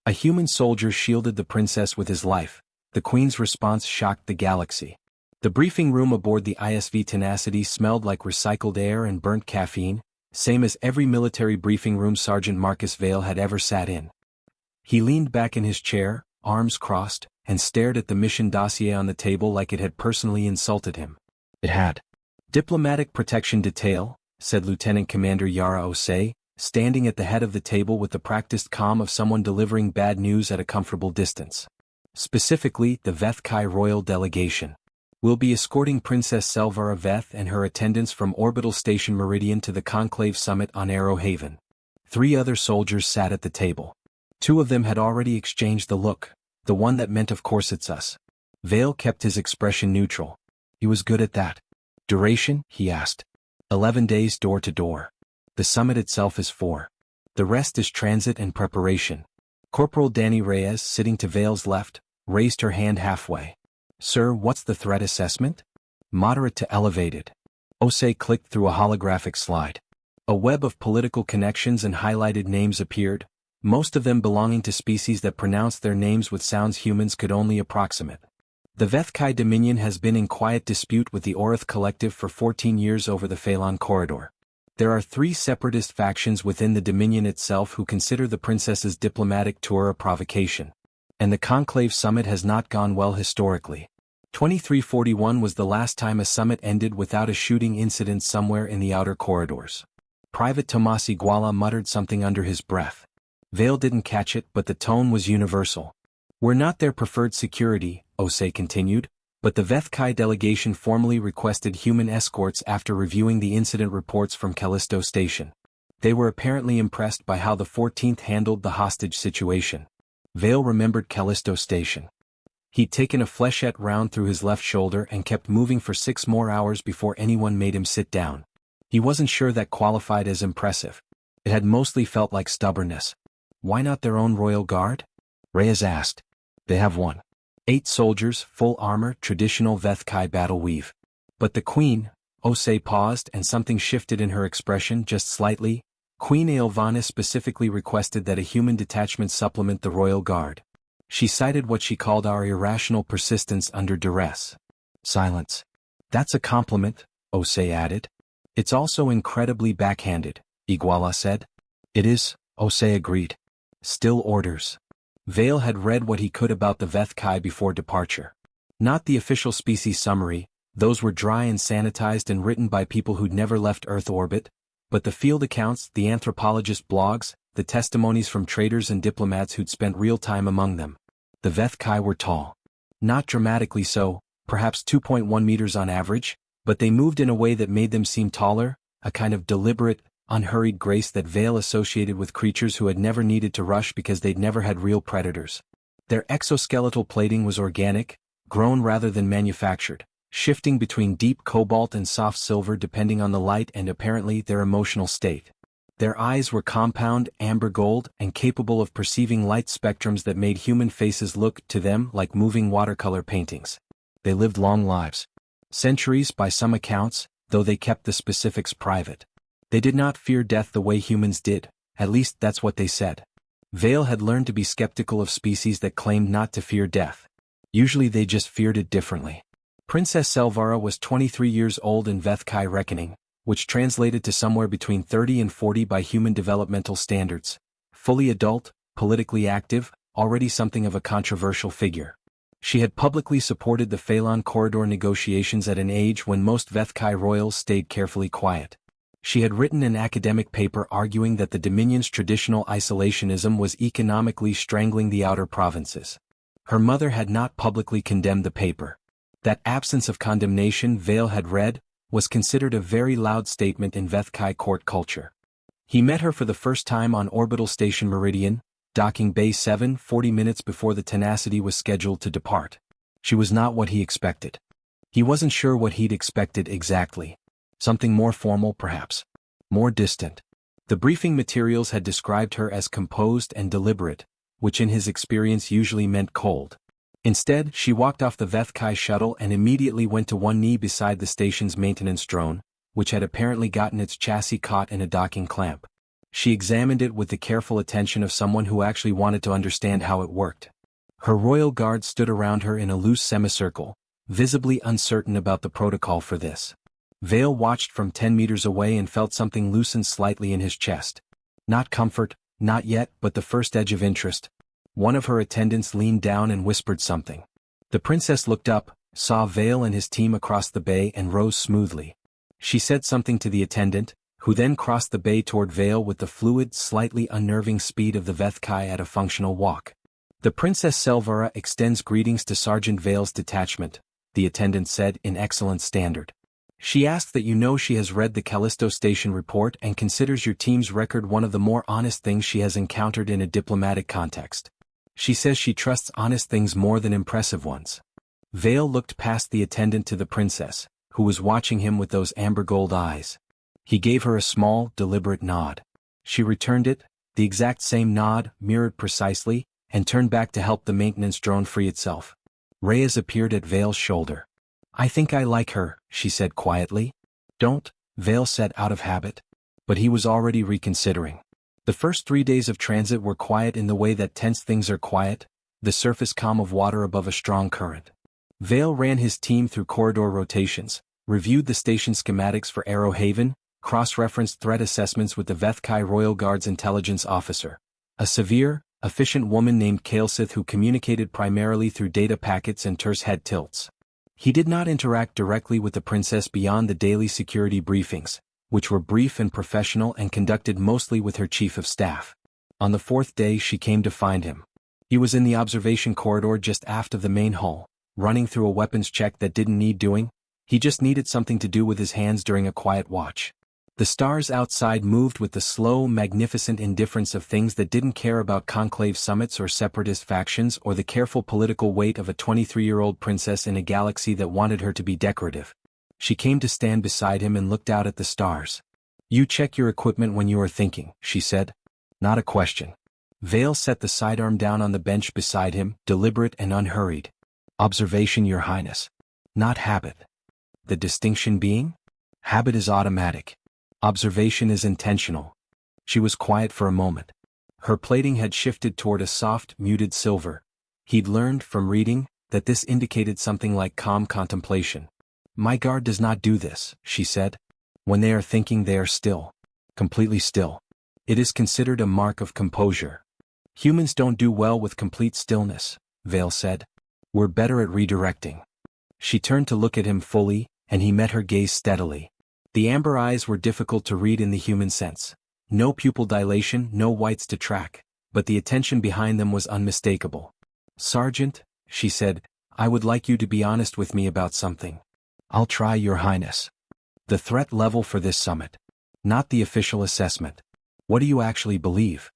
A human soldier shielded the princess with his life. The Queen's response shocked the galaxy. The briefing room aboard the ISV Tenacity smelled like recycled air and burnt caffeine, same as every military briefing room Sergeant Marcus Vale had ever sat in. He leaned back in his chair, arms crossed, and stared at the mission dossier on the table like it had personally insulted him. It had. Diplomatic Protection Detail, said Lieutenant Commander Yara Osei, standing at the head of the table with the practiced calm of someone delivering bad news at a comfortable distance. Specifically, the Vethkai Royal Delegation. We'll be escorting Princess Selvara Veth and her attendants from Orbital Station Meridian to the Conclave Summit on Arrow Haven. 3 other soldiers sat at the table. 2 of them had already exchanged the look, the one that meant of course it's us. Vale kept his expression neutral. He was good at that. Duration? He asked. 11 days door to door. The summit itself is 4. The rest is transit and preparation. Corporal Danny Reyes, sitting to Vale's left, raised her hand halfway. Sir, what's the threat assessment? Moderate to elevated. Osei clicked through a holographic slide. A web of political connections and highlighted names appeared, most of them belonging to species that pronounced their names with sounds humans could only approximate. The Vethkai Dominion has been in quiet dispute with the Orith Collective for 14 years over the Phalon Corridor. There are 3 separatist factions within the Dominion itself who consider the princess's diplomatic tour a provocation. And the Conclave Summit has not gone well historically. 2341 was the last time a summit ended without a shooting incident somewhere in the outer corridors. Private Tomasi Guala muttered something under his breath. Vale didn't catch it, but the tone was universal. We're not their preferred security, Osei continued, but the Vethkai delegation formally requested human escorts after reviewing the incident reports from Callisto Station. They were apparently impressed by how the 14th handled the hostage situation. Vale remembered Callisto Station. He'd taken a flechette round through his left shoulder and kept moving for 6 more hours before anyone made him sit down. He wasn't sure that qualified as impressive. It had mostly felt like stubbornness. Why not their own royal guard? Reyes asked. They have one. 8 soldiers, full armor, traditional Vethkai battle weave. But the Queen, Osei paused and something shifted in her expression just slightly. Queen Aelvana specifically requested that a human detachment supplement the royal guard. She cited what she called our irrational persistence under duress. Silence. That's a compliment, Osei added. It's also incredibly backhanded, Iguala said. It is, Osei agreed. Still orders. Vale had read what he could about the Vethkai before departure. Not the official species summary, those were dry and sanitized and written by people who'd never left Earth orbit, but the field accounts, the anthropologist blogs, the testimonies from traders and diplomats who'd spent real time among them. The Vethkai were tall. Not dramatically so, perhaps 2.1 meters on average, but they moved in a way that made them seem taller, a kind of deliberate, unhurried grace that Vale associated with creatures who had never needed to rush because they'd never had real predators. Their exoskeletal plating was organic, grown rather than manufactured, shifting between deep cobalt and soft silver depending on the light and apparently their emotional state. Their eyes were compound, amber gold, and capable of perceiving light spectrums that made human faces look, to them, like moving watercolor paintings. They lived long lives. Centuries by some accounts, though they kept the specifics private. They did not fear death the way humans did, at least that's what they said. Vale had learned to be skeptical of species that claimed not to fear death. Usually they just feared it differently. Princess Selvara was 23 years old in Vethkai reckoning, which translated to somewhere between 30 and 40 by human developmental standards. Fully adult, politically active, already something of a controversial figure. She had publicly supported the Phalon Corridor negotiations at an age when most Vethkai royals stayed carefully quiet. She had written an academic paper arguing that the Dominion's traditional isolationism was economically strangling the outer provinces. Her mother had not publicly condemned the paper. That absence of condemnation Vale had read was considered a very loud statement in Vethkai court culture. He met her for the first time on Orbital Station Meridian, docking Bay 7 40 minutes before the Tenacity was scheduled to depart. She was not what he expected. He wasn't sure what he'd expected exactly. Something more formal perhaps. More distant. The briefing materials had described her as composed and deliberate, which in his experience usually meant cold. Instead, she walked off the Vethkai shuttle and immediately went to one knee beside the station's maintenance drone, which had apparently gotten its chassis caught in a docking clamp. She examined it with the careful attention of someone who actually wanted to understand how it worked. Her royal guard stood around her in a loose semicircle, visibly uncertain about the protocol for this. Vale watched from 10 meters away and felt something loosen slightly in his chest. Not comfort, not yet, but the first edge of interest. One of her attendants leaned down and whispered something. The princess looked up, saw Vale and his team across the bay and rose smoothly. She said something to the attendant, who then crossed the bay toward Vale with the fluid, slightly unnerving speed of the Vethkai at a functional walk. The Princess Selvara extends greetings to Sergeant Vale's detachment, the attendant said in excellent standard. She asked that you know she has read the Callisto Station report and considers your team's record one of the more honest things she has encountered in a diplomatic context. She says she trusts honest things more than impressive ones. Vale looked past the attendant to the princess, who was watching him with those amber gold eyes. He gave her a small, deliberate nod. She returned it, the exact same nod, mirrored precisely, and turned back to help the maintenance drone free itself. Reyes appeared at Vale's shoulder. I think I like her, she said quietly. Don't, Vale said out of habit. But he was already reconsidering. The first 3 days of transit were quiet in the way that tense things are quiet, the surface calm of water above a strong current. Vale ran his team through corridor rotations, reviewed the station schematics for Arrow Haven, cross-referenced threat assessments with the Vethkai Royal Guard's intelligence officer, a severe, efficient woman named Kalesith who communicated primarily through data packets and terse head tilts. He did not interact directly with the princess beyond the daily security briefings, which were brief and professional and conducted mostly with her chief of staff. On the 4th day she came to find him. He was in the observation corridor just aft of the main hull, running through a weapons check that didn't need doing. He just needed something to do with his hands during a quiet watch. The stars outside moved with the slow, magnificent indifference of things that didn't care about conclave summits or separatist factions or the careful political weight of a 23-year-old princess in a galaxy that wanted her to be decorative. She came to stand beside him and looked out at the stars. You check your equipment when you are thinking, she said. Not a question. Vale set the sidearm down on the bench beside him, deliberate and unhurried. Observation, Your Highness. Not habit. The distinction being? Habit is automatic. Observation is intentional. She was quiet for a moment. Her plating had shifted toward a soft, muted silver. He'd learned, from reading, that this indicated something like calm contemplation. My guard does not do this, she said. When they are thinking they are still. Completely still. It is considered a mark of composure. Humans don't do well with complete stillness, Vale said. We're better at redirecting. She turned to look at him fully, and he met her gaze steadily. The amber eyes were difficult to read in the human sense. No pupil dilation, no whites to track, but the attention behind them was unmistakable. Sergeant, she said, I would like you to be honest with me about something. I'll try, Your Highness. The threat level for this summit. Not the official assessment. What do you actually believe?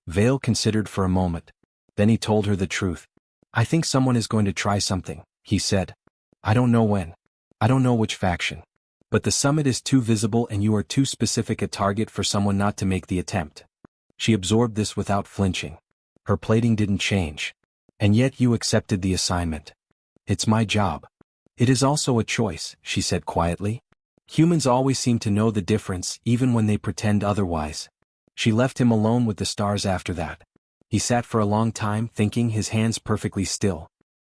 Vale considered for a moment. Then he told her the truth. I think someone is going to try something, he said. I don't know when. I don't know which faction. But the summit is too visible and you are too specific a target for someone not to make the attempt. She absorbed this without flinching. Her plating didn't change. And yet you accepted the assignment. It's my job. It is also a choice, she said quietly. Humans always seem to know the difference, even when they pretend otherwise. She left him alone with the stars after that. He sat for a long time thinking, his hands perfectly still.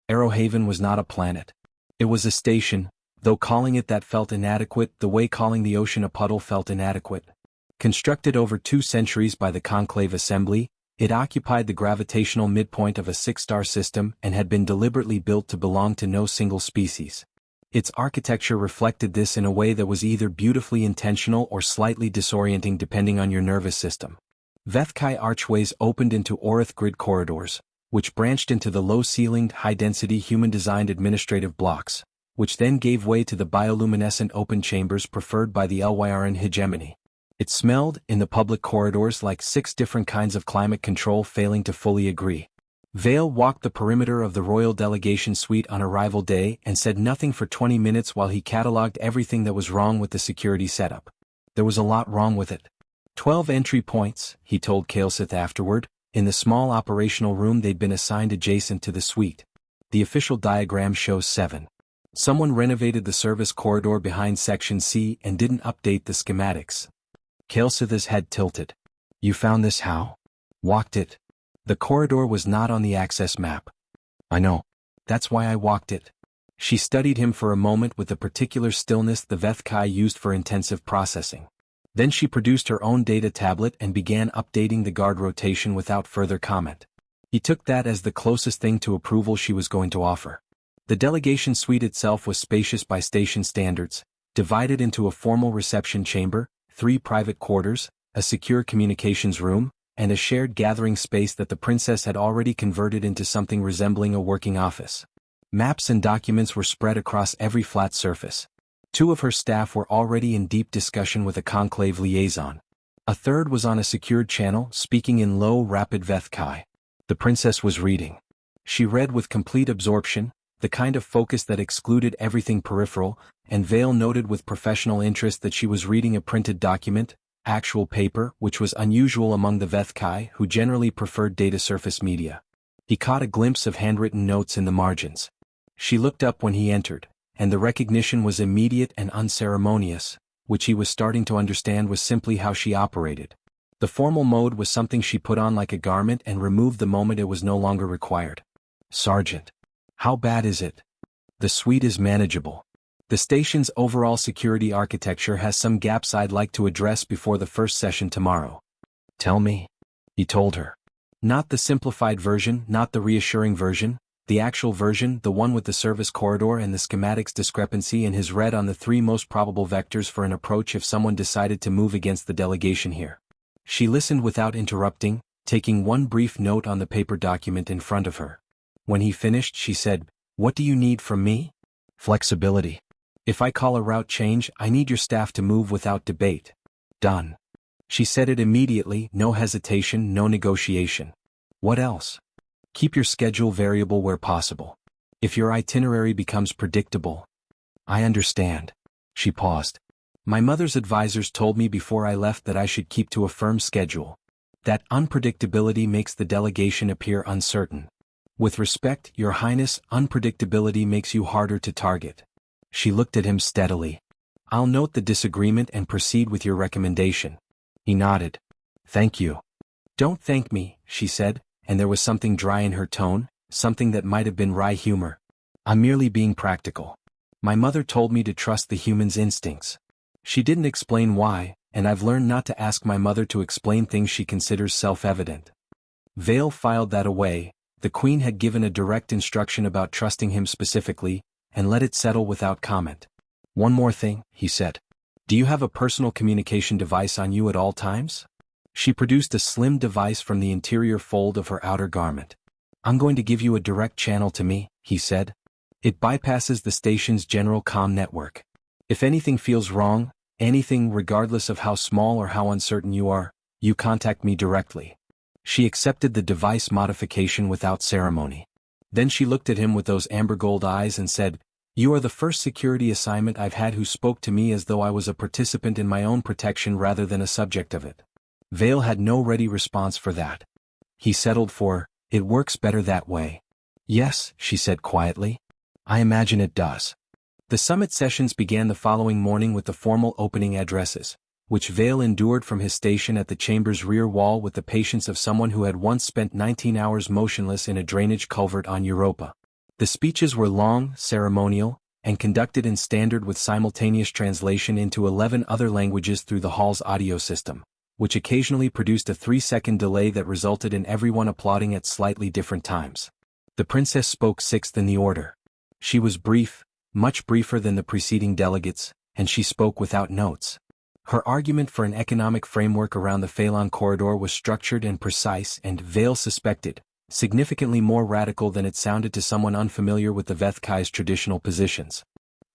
Arrowhaven was not a planet. It was a station, though calling it that felt inadequate the way calling the ocean a puddle felt inadequate. Constructed over 2 centuries by the Conclave Assembly, it occupied the gravitational midpoint of a 6-star system and had been deliberately built to belong to no single species. Its architecture reflected this in a way that was either beautifully intentional or slightly disorienting depending on your nervous system. Vethkai archways opened into Orith grid corridors, which branched into the low-ceilinged, high-density human-designed administrative blocks, which then gave way to the bioluminescent open chambers preferred by the Elwyran hegemony. It smelled, in the public corridors, like 6 different kinds of climate control failing to fully agree. Vale walked the perimeter of the royal delegation suite on arrival day and said nothing for 20 minutes while he catalogued everything that was wrong with the security setup. There was a lot wrong with it. 12 entry points, he told Kalesith afterward, in the small operational room they'd been assigned adjacent to the suite. The official diagram shows 7. Someone renovated the service corridor behind Section C and didn't update the schematics. Kalesith's head tilted. You found this how? Walked it. The corridor was not on the access map. I know. That's why I walked it. She studied him for a moment with the particular stillness the Vethkai used for intensive processing. Then she produced her own data tablet and began updating the guard rotation without further comment. He took that as the closest thing to approval she was going to offer. The delegation suite itself was spacious by station standards, divided into a formal reception chamber, 3 private quarters, a secure communications room, and a shared gathering space that the princess had already converted into something resembling a working office. Maps and documents were spread across every flat surface. 2 of her staff were already in deep discussion with a conclave liaison. A third was on a secured channel, speaking in low, rapid Vethkai. The princess was reading. She read with complete absorption, the kind of focus that excluded everything peripheral, and Vale noted with professional interest that she was reading a printed document, actual paper, which was unusual among the Vethkai, who generally preferred data surface media. He caught a glimpse of handwritten notes in the margins. She looked up when he entered, and the recognition was immediate and unceremonious, which he was starting to understand was simply how she operated. The formal mode was something she put on like a garment and removed the moment it was no longer required. Sergeant. How bad is it? The suite is manageable. The station's overall security architecture has some gaps I'd like to address before the first session tomorrow. Tell me. He told her. Not the simplified version, not the reassuring version, the actual version, the one with the service corridor and the schematics discrepancy in his read on the 3 most probable vectors for an approach if someone decided to move against the delegation here. She listened without interrupting, taking one brief note on the paper document in front of her. When he finished, she said, "What do you need from me?" "Flexibility. If I call a route change, I need your staff to move without debate." "Done." She said it immediately, no hesitation, no negotiation. "What else?" "Keep your schedule variable where possible. If your itinerary becomes predictable." "I understand." She paused. "My mother's advisors told me before I left that I should keep to a firm schedule. That unpredictability makes the delegation appear uncertain. With respect, Your Highness, unpredictability makes you harder to target." She looked at him steadily. "I'll note the disagreement and proceed with your recommendation." He nodded. "Thank you." "Don't thank me," she said, and there was something dry in her tone, something that might have been wry humor. "I'm merely being practical. My mother told me to trust the human's instincts. She didn't explain why, and I've learned not to ask my mother to explain things she considers self-evident." Vale filed that away. The Queen had given a direct instruction about trusting him specifically, and let it settle without comment. "One more thing," he said. "Do you have a personal communication device on you at all times?" She produced a slim device from the interior fold of her outer garment. "I'm going to give you a direct channel to me," he said. "It bypasses the station's general comm network. If anything feels wrong, anything regardless of how small or how uncertain you are, you contact me directly." She accepted the device modification without ceremony. Then she looked at him with those amber gold eyes and said, "You are the first security assignment I've had who spoke to me as though I was a participant in my own protection rather than a subject of it." Vale had no ready response for that. He settled for, "It works better that way." "Yes," she said quietly. "I imagine it does." The summit sessions began the following morning with the formal opening addresses, which Vale endured from his station at the chamber's rear wall with the patience of someone who had once spent 19 hours motionless in a drainage culvert on Europa. The speeches were long, ceremonial, and conducted in standard with simultaneous translation into 11 other languages through the hall's audio system, which occasionally produced a 3-second delay that resulted in everyone applauding at slightly different times. The princess spoke 6th in the order. She was brief, much briefer than the preceding delegates, and she spoke without notes. Her argument for an economic framework around the Phalon corridor was structured and precise and, Vale suspected, significantly more radical than it sounded to someone unfamiliar with the Vethkai's traditional positions.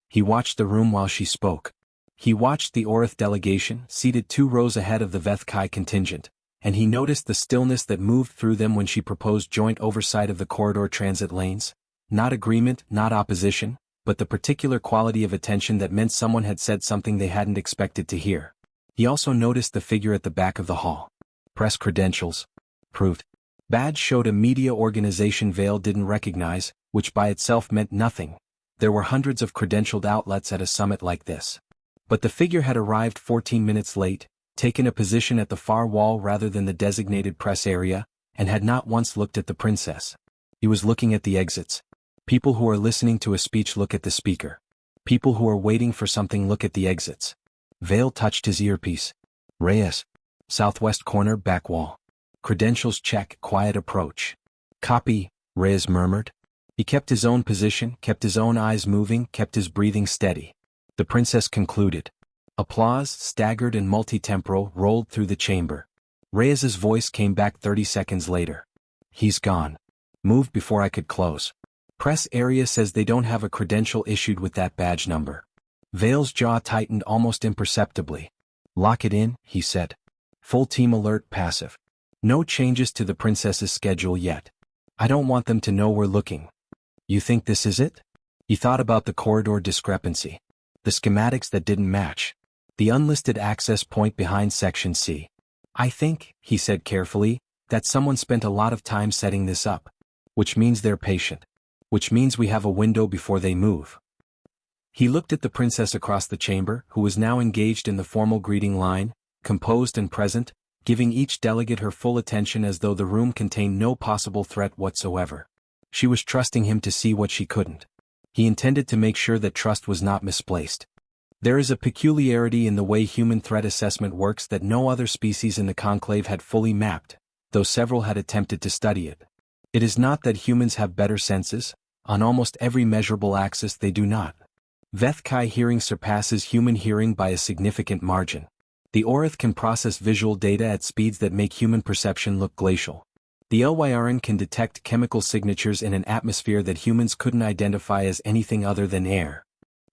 He watched the room while she spoke. He watched the Orith delegation, seated 2 rows ahead of the Vethkai contingent, and he noticed the stillness that moved through them when she proposed joint oversight of the corridor transit lanes. Not agreement, not opposition, but the particular quality of attention that meant someone had said something they hadn't expected to hear. He also noticed the figure at the back of the hall. Press credentials. Proved. Badge showed a media organization Vale didn't recognize, which by itself meant nothing. There were hundreds of credentialed outlets at a summit like this. But the figure had arrived 14 minutes late, taken a position at the far wall rather than the designated press area, and had not once looked at the princess. He was looking at the exits. People who are listening to a speech look at the speaker. People who are waiting for something look at the exits. Vale touched his earpiece. Reyes. Southwest corner, back wall. Credentials check, quiet approach. Copy, Reyes murmured. He kept his own position, kept his own eyes moving, kept his breathing steady. The princess concluded. Applause, staggered and multi-temporal, rolled through the chamber. Reyes's voice came back 30 seconds later. He's gone. Moved before I could close. Press area says they don't have a credential issued with that badge number. Vale's jaw tightened almost imperceptibly. Lock it in, he said. Full team alert, passive. No changes to the princess's schedule yet. I don't want them to know we're looking. You think this is it? He thought about the corridor discrepancy. The schematics that didn't match. The unlisted access point behind Section C. I think, he said carefully, that someone spent a lot of time setting this up. Which means they're patient. Which means we have a window before they move. He looked at the princess across the chamber, who was now engaged in the formal greeting line, composed and present, giving each delegate her full attention as though the room contained no possible threat whatsoever. She was trusting him to see what she couldn't. He intended to make sure that trust was not misplaced. There is a peculiarity in the way human threat assessment works that no other species in the conclave had fully mapped, though several had attempted to study it. It is not that humans have better senses. On almost every measurable axis they do not. Vethkai hearing surpasses human hearing by a significant margin. The Orith can process visual data at speeds that make human perception look glacial. The Elyran can detect chemical signatures in an atmosphere that humans couldn't identify as anything other than air.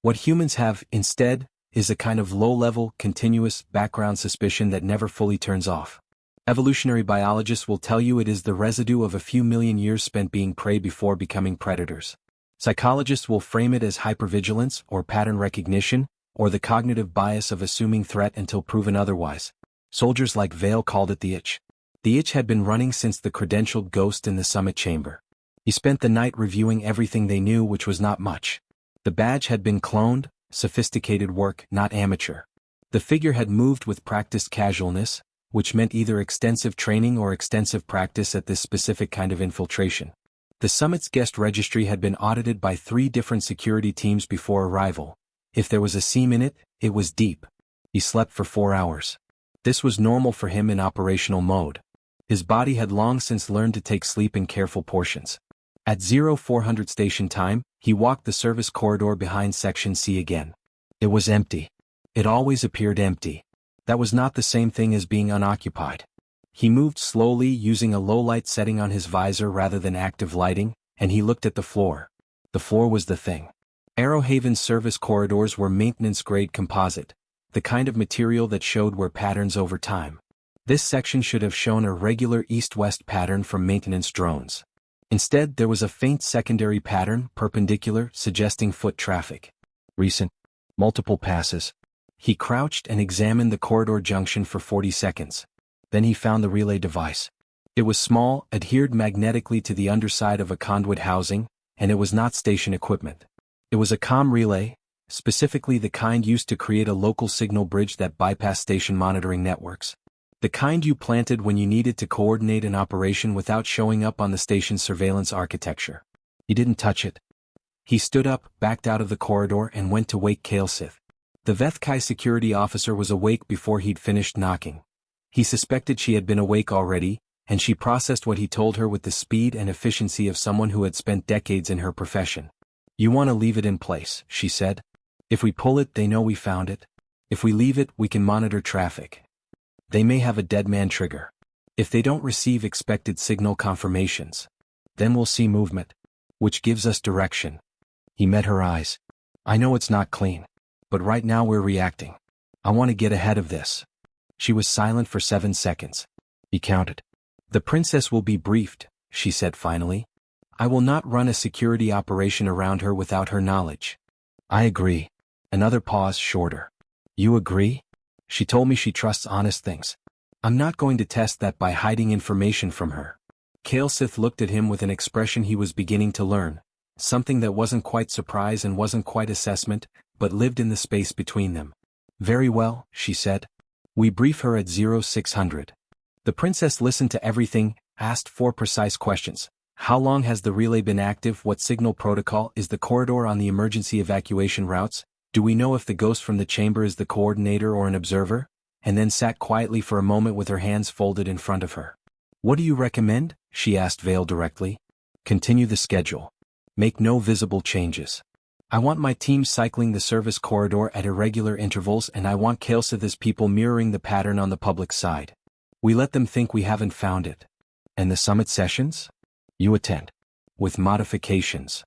What humans have, instead, is a kind of low-level, continuous, background suspicion that never fully turns off. Evolutionary biologists will tell you it is the residue of a few million years spent being prey before becoming predators. Psychologists will frame it as hypervigilance or pattern recognition, or the cognitive bias of assuming threat until proven otherwise. Soldiers like Vale called it the itch. The itch had been running since the credentialed ghost in the summit chamber. He spent the night reviewing everything they knew, which was not much. The badge had been cloned, sophisticated work, not amateur. The figure had moved with practiced casualness, which meant either extensive training or extensive practice at this specific kind of infiltration. The summit's guest registry had been audited by 3 different security teams before arrival. If there was a seam in it, it was deep. He slept for 4 hours. This was normal for him in operational mode. His body had long since learned to take sleep in careful portions. At 0400 station time, he walked the service corridor behind Section C again. It was empty. It always appeared empty. That was not the same thing as being unoccupied. He moved slowly, using a low-light setting on his visor rather than active lighting, and he looked at the floor. The floor was the thing. Arrowhaven's service corridors were maintenance-grade composite, the kind of material that showed where patterns over time. This section should have shown a regular east-west pattern from maintenance drones. Instead, there was a faint secondary pattern, perpendicular, suggesting foot traffic. Recent. Multiple passes. He crouched and examined the corridor junction for 40 seconds. Then he found the relay device. It was small, adhered magnetically to the underside of a conduit housing, and it was not station equipment. It was a comm relay, specifically the kind used to create a local signal bridge that bypassed station monitoring networks. The kind you planted when you needed to coordinate an operation without showing up on the station's surveillance architecture. He didn't touch it. He stood up, backed out of the corridor, and went to wake Kaelsith. The Vethkai security officer was awake before he'd finished knocking. He suspected she had been awake already, and she processed what he told her with the speed and efficiency of someone who had spent decades in her profession. You want to leave it in place, she said. If we pull it, they know we found it. If we leave it, we can monitor traffic. They may have a dead man trigger. If they don't receive expected signal confirmations, then we'll see movement, which gives us direction. He met her eyes. I know it's not clean. But right now we're reacting. I want to get ahead of this. She was silent for 7 seconds. He counted. The princess will be briefed, she said finally. I will not run a security operation around her without her knowledge. I agree. Another pause, shorter. You agree? She told me she trusts honest things. I'm not going to test that by hiding information from her. Kaelsith looked at him with an expression he was beginning to learn, something that wasn't quite surprise and wasn't quite assessment, but lived in the space between them. Very well, she said. We brief her at 0600. The princess listened to everything, asked 4 precise questions. How long has the relay been active? What signal protocol is the corridor on the emergency evacuation routes? Do we know if the ghost from the chamber is the coordinator or an observer? And then sat quietly for a moment with her hands folded in front of her. What do you recommend? She asked Vale directly. Continue the schedule. Make no visible changes. I want my team cycling the service corridor at irregular intervals, and I want Kaelsith's people mirroring the pattern on the public side. We let them think we haven't found it. And the summit sessions? You attend. With modifications.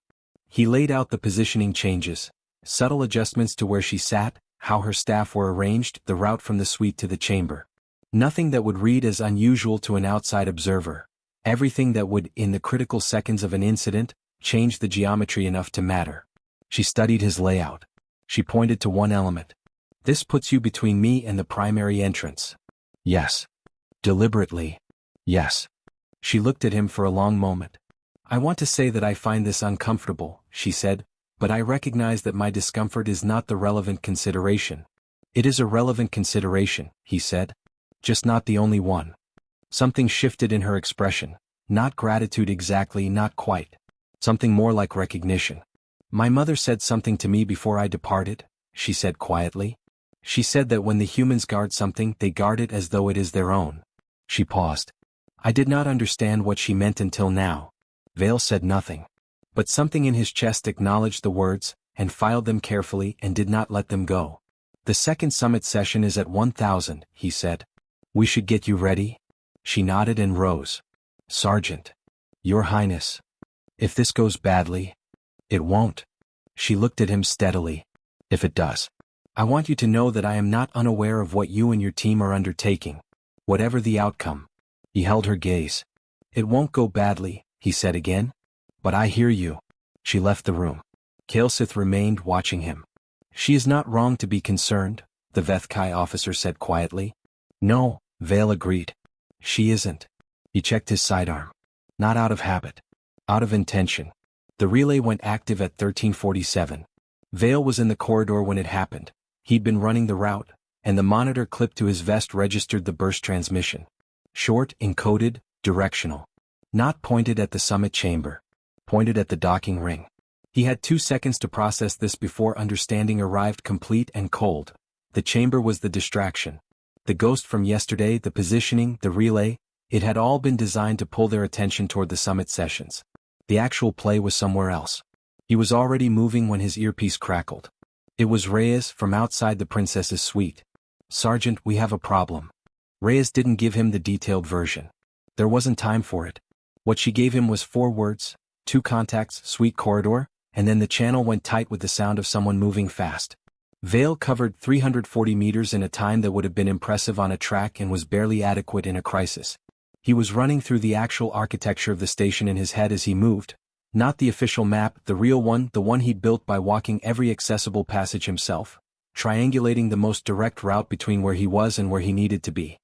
He laid out the positioning changes, subtle adjustments to where she sat, how her staff were arranged, the route from the suite to the chamber. Nothing that would read as unusual to an outside observer. Everything that would, in the critical seconds of an incident, change the geometry enough to matter. She studied his layout. She pointed to one element. This puts you between me and the primary entrance. Yes. Deliberately. Yes. She looked at him for a long moment. I want to say that I find this uncomfortable, she said, but I recognize that my discomfort is not the relevant consideration. It is a relevant consideration, he said. Just not the only one. Something shifted in her expression. Not gratitude exactly, not quite. Something more like recognition. My mother said something to me before I departed, she said quietly. She said that when the humans guard something, they guard it as though it is their own. She paused. I did not understand what she meant until now. Vale said nothing. But something in his chest acknowledged the words, and filed them carefully and did not let them go. The second summit session is at 1000, he said. We should get you ready? She nodded and rose. Sergeant. Your Highness. If this goes badly. It won't. She looked at him steadily. If it does. I want you to know that I am not unaware of what you and your team are undertaking. Whatever the outcome. He held her gaze. It won't go badly, he said again. But I hear you. She left the room. Kaelsith remained watching him. She is not wrong to be concerned, the Vethkai officer said quietly. No, Vale agreed. She isn't. He checked his sidearm. Not out of habit. Out of intention. The relay went active at 1347. Vale was in the corridor when it happened. He'd been running the route, and the monitor clipped to his vest registered the burst transmission. Short, encoded, directional. Not pointed at the summit chamber. Pointed at the docking ring. He had 2 seconds to process this before understanding arrived complete and cold. The chamber was the distraction. The ghost from yesterday, the positioning, the relay, it had all been designed to pull their attention toward the summit sessions. The actual play was somewhere else. He was already moving when his earpiece crackled. It was Reyes from outside the princess's suite. Sergeant, we have a problem. Reyes didn't give him the detailed version. There wasn't time for it. What she gave him was 4 words, 2 contacts, suite corridor, and then the channel went tight with the sound of someone moving fast. Vale covered 340 meters in a time that would have been impressive on a track and was barely adequate in a crisis. He was running through the actual architecture of the station in his head as he moved, not the official map, the real one, the one he built by walking every accessible passage himself, triangulating the most direct route between where he was and where he needed to be.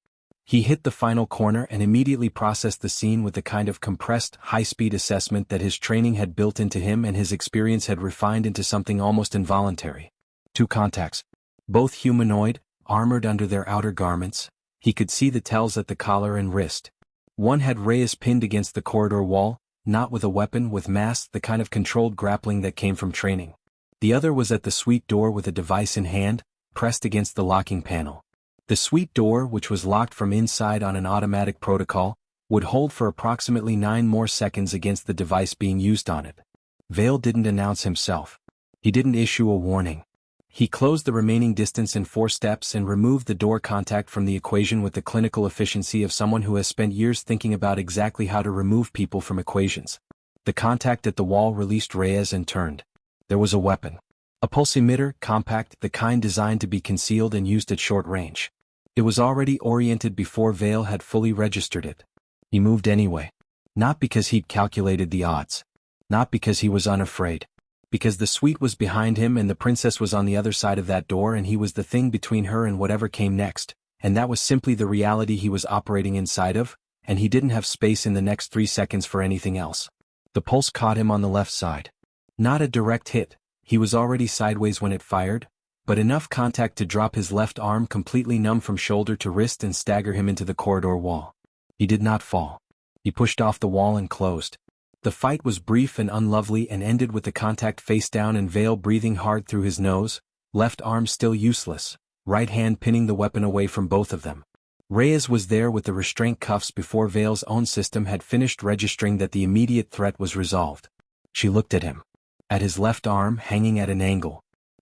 He hit the final corner and immediately processed the scene with the kind of compressed, high-speed assessment that his training had built into him and his experience had refined into something almost involuntary. 2 contacts. Both humanoid, armored under their outer garments. He could see the tells at the collar and wrist. One had Reyes pinned against the corridor wall, not with a weapon, with masks, the kind of controlled grappling that came from training. The other was at the suite door with a device in hand, pressed against the locking panel. The suite door, which was locked from inside on an automatic protocol, would hold for approximately 9 more seconds against the device being used on it. Vale didn't announce himself. He didn't issue a warning. He closed the remaining distance in 4 steps and removed the door contact from the equation with the clinical efficiency of someone who has spent years thinking about exactly how to remove people from equations. The contact at the wall released Reyes and turned. There was a weapon. A pulse emitter, compact, the kind designed to be concealed and used at short range. It was already oriented before Vale had fully registered it. He moved anyway. Not because he'd calculated the odds. Not because he was unafraid. Because the suite was behind him and the princess was on the other side of that door and he was the thing between her and whatever came next, and that was simply the reality he was operating inside of, and he didn't have space in the next 3 seconds for anything else. The pulse caught him on the left side. Not a direct hit, he was already sideways when it fired, but enough contact to drop his left arm completely numb from shoulder to wrist and stagger him into the corridor wall. He did not fall. He pushed off the wall and closed. The fight was brief and unlovely and ended with the contact face down and Vale breathing hard through his nose, left arm still useless, right hand pinning the weapon away from both of them. Reyes was there with the restraint cuffs before Vale's own system had finished registering that the immediate threat was resolved. She looked at him. At his left arm hanging at an angle.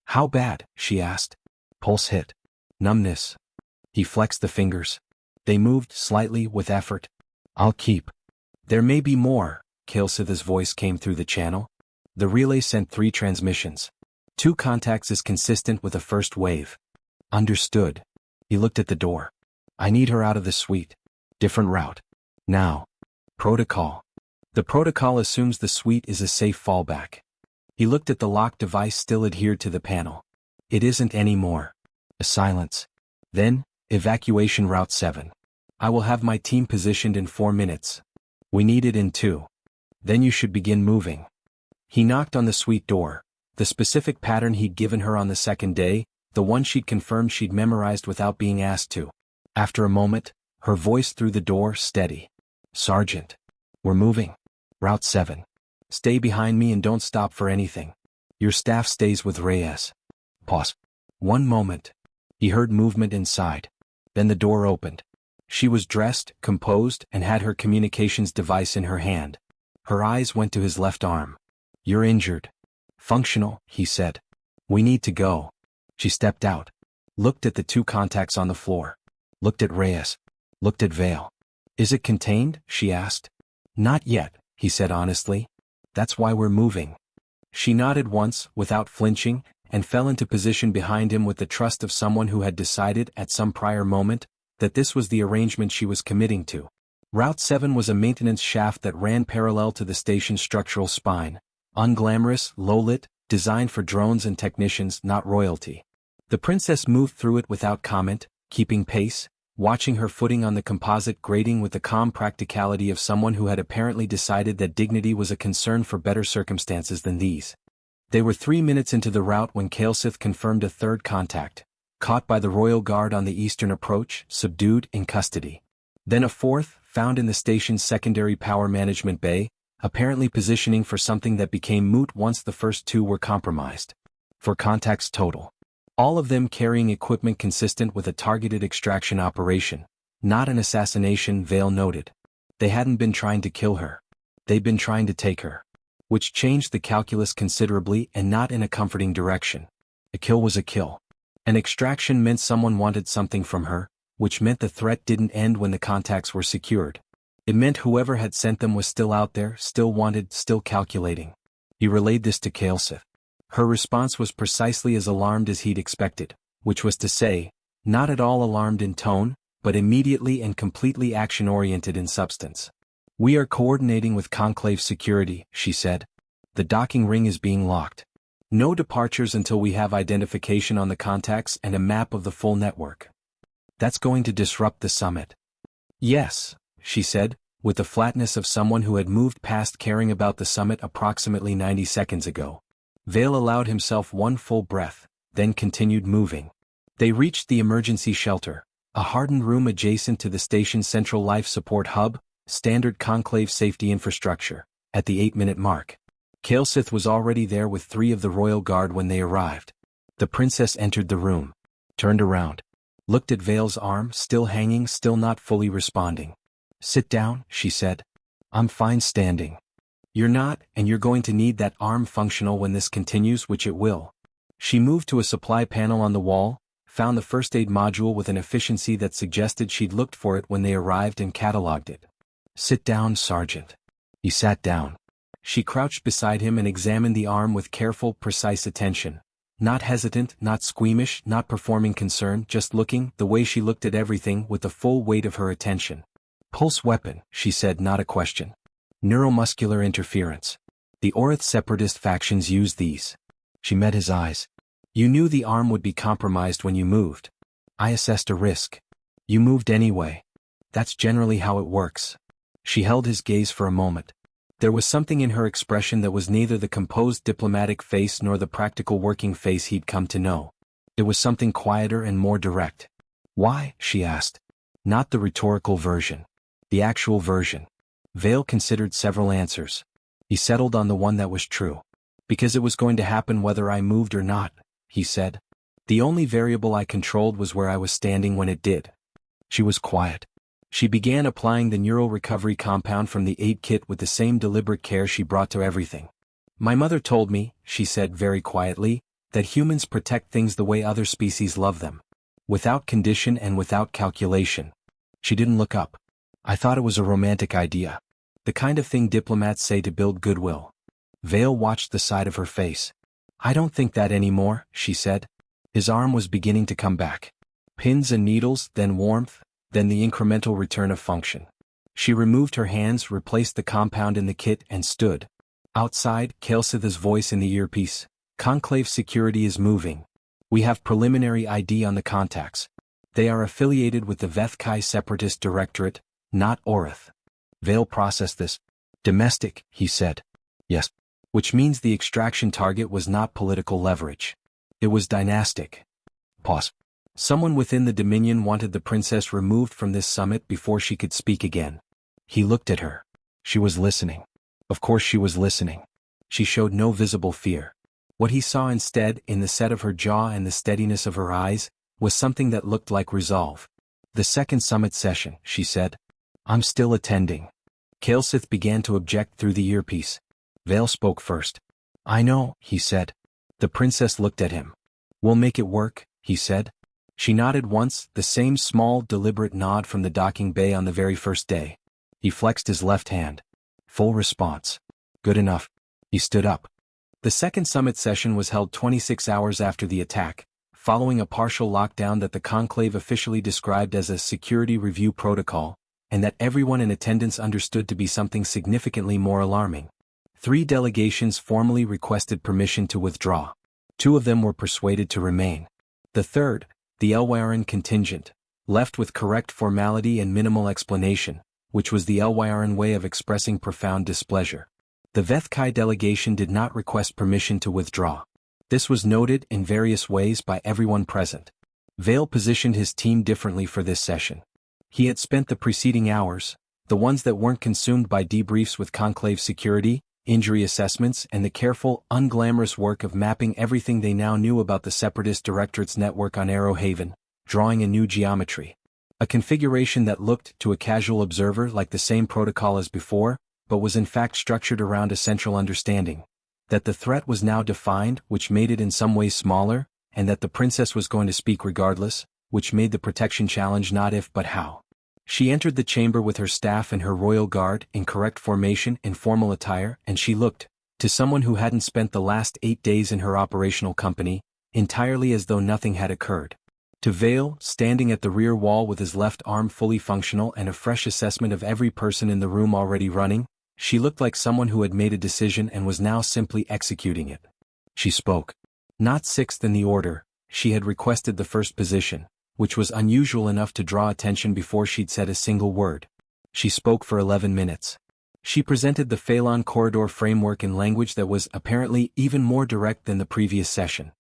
"How bad?" she asked. Pulse hit. Numbness. He flexed the fingers. They moved slightly with effort. "I'll keep." "There may be more," Kalesith's voice came through the channel. The relay sent 3 transmissions. 2 contacts is consistent with a first wave. "Understood." He looked at the door. "I need her out of the suite. Different route. Now." "Protocol." "The protocol assumes the suite is a safe fallback." He looked at the lock device still adhered to the panel. "It isn't anymore." A silence. Then, "Evacuation Route 7. I will have my team positioned in 4 minutes. We need it in 2. Then you should begin moving." He knocked on the suite door, the specific pattern he'd given her on the second day, the one she'd confirmed she'd memorized without being asked to. After a moment, her voice through the door steady. "Sergeant. We're moving. Route 7. Stay behind me and don't stop for anything. Your staff stays with Reyes." Pause. 1 moment. He heard movement inside. Then the door opened. She was dressed, composed, and had her communications device in her hand. Her eyes went to his left arm. "You're injured." "Functional," he said. "We need to go." She stepped out. Looked at the 2 contacts on the floor. Looked at Reyes. Looked at Vale. "Is it contained?" she asked. "Not yet," he said honestly. "That's why we're moving." She nodded once, without flinching, and fell into position behind him with the trust of someone who had decided, at some prior moment, that this was the arrangement she was committing to. Route 7 was a maintenance shaft that ran parallel to the station's structural spine. Unglamorous, low-lit, designed for drones and technicians, not royalty. The princess moved through it without comment, keeping pace, watching her footing on the composite grating with the calm practicality of someone who had apparently decided that dignity was a concern for better circumstances than these. They were 3 minutes into the route when Kalesith confirmed a 3rd contact, caught by the Royal Guard on the eastern approach, subdued, in custody. Then a 4th, found in the station's secondary power management bay, apparently positioning for something that became moot once the first 2 were compromised. 4 contacts total. All of them carrying equipment consistent with a targeted extraction operation, not an assassination, Vale noted. They hadn't been trying to kill her. They'd been trying to take her. Which changed the calculus considerably and not in a comforting direction. A kill was a kill. An extraction meant someone wanted something from her, which meant the threat didn't end when the contacts were secured. It meant whoever had sent them was still out there, still wanted, still calculating. He relayed this to Kalesith. Her response was precisely as alarmed as he'd expected, which was to say, not at all alarmed in tone, but immediately and completely action-oriented in substance. "We are coordinating with Conclave Security," she said. "The docking ring is being locked. No departures until we have identification on the contacts and a map of the full network. That's going to disrupt the summit." "Yes," she said, with the flatness of someone who had moved past caring about the summit approximately 90 seconds ago. Vale allowed himself one full breath, then continued moving. They reached the emergency shelter, a hardened room adjacent to the station's central life support hub, standard Conclave safety infrastructure, at the 8-minute mark. Kalesith was already there with 3 of the Royal Guard when they arrived. The princess entered the room, turned around, looked at Vale's arm, still hanging, still not fully responding. "Sit down," she said. "I'm fine standing." "You're not, and you're going to need that arm functional when this continues, which it will." She moved to a supply panel on the wall, found the first aid module with an efficiency that suggested she'd looked for it when they arrived and catalogued it. "Sit down, Sergeant." He sat down. She crouched beside him and examined the arm with careful, precise attention. Not hesitant, not squeamish, not performing concern, just looking, the way she looked at everything, with the full weight of her attention. "Pulse weapon," she said, not a question. "Neuromuscular interference. The Orith separatist factions use these." She met his eyes. "You knew the arm would be compromised when you moved." "I assessed a risk." "You moved anyway." "That's generally how it works." She held his gaze for a moment. There was something in her expression that was neither the composed diplomatic face nor the practical working face he'd come to know. It was something quieter and more direct. Why? She asked. Not the rhetorical version. The actual version. Vale considered several answers. He settled on the one that was true. Because it was going to happen whether I moved or not, he said. The only variable I controlled was where I was standing when it did. She was quiet. She began applying the neural recovery compound from the aid kit with the same deliberate care she brought to everything. My mother told me, she said very quietly, that humans protect things the way other species love them. Without condition and without calculation. She didn't look up. I thought it was a romantic idea. The kind of thing diplomats say to build goodwill. Vale watched the side of her face. I don't think that anymore, she said. His arm was beginning to come back. Pins and needles, then warmth, then the incremental return of function. She removed her hands, replaced the compound in the kit, and stood. Outside, Kaelsith's voice in the earpiece. Conclave security is moving. We have preliminary ID on the contacts. They are affiliated with the Vethkai Separatist Directorate, not Orith. Vale processed this. Domestic, he said. Yes. Which means the extraction target was not political leverage. It was dynastic. Pause. Someone within the Dominion wanted the princess removed from this summit before she could speak again. He looked at her. She was listening. Of course she was listening. She showed no visible fear. What he saw instead, in the set of her jaw and the steadiness of her eyes, was something that looked like resolve. The second summit session, she said. I'm still attending. Kaelsith began to object through the earpiece. Vale spoke first. I know, he said. The princess looked at him. We'll make it work, he said. She nodded once, the same small, deliberate nod from the docking bay on the very first day. He flexed his left hand. Full response. Good enough. He stood up. The second summit session was held 26 hours after the attack, following a partial lockdown that the conclave officially described as a security review protocol, and that everyone in attendance understood to be something significantly more alarming. 3 delegations formally requested permission to withdraw. 2 of them were persuaded to remain. The third, the Elwyaran contingent, left with correct formality and minimal explanation, which was the Elwyaran way of expressing profound displeasure. The Vethkai delegation did not request permission to withdraw. This was noted in various ways by everyone present. Vale positioned his team differently for this session. He had spent the preceding hours, the ones that weren't consumed by debriefs with conclave security, injury assessments, and the careful, unglamorous work of mapping everything they now knew about the Separatist Directorate's network on Arrowhaven, drawing a new geometry. A configuration that looked, to a casual observer, like the same protocol as before, but was in fact structured around a central understanding. That the threat was now defined, which made it in some ways smaller, and that the princess was going to speak regardless, which made the protection challenge not if but how. She entered the chamber with her staff and her royal guard, in correct formation, in formal attire, and she looked, to someone who hadn't spent the last 8 days in her operational company, entirely as though nothing had occurred. To Vale, standing at the rear wall with his left arm fully functional and a fresh assessment of every person in the room already running, she looked like someone who had made a decision and was now simply executing it. She spoke. Not 6th in the order, she had requested the first position, which was unusual enough to draw attention before she'd said a single word. She spoke for 11 minutes. She presented the Phalon corridor framework in language that was apparently even more direct than the previous session.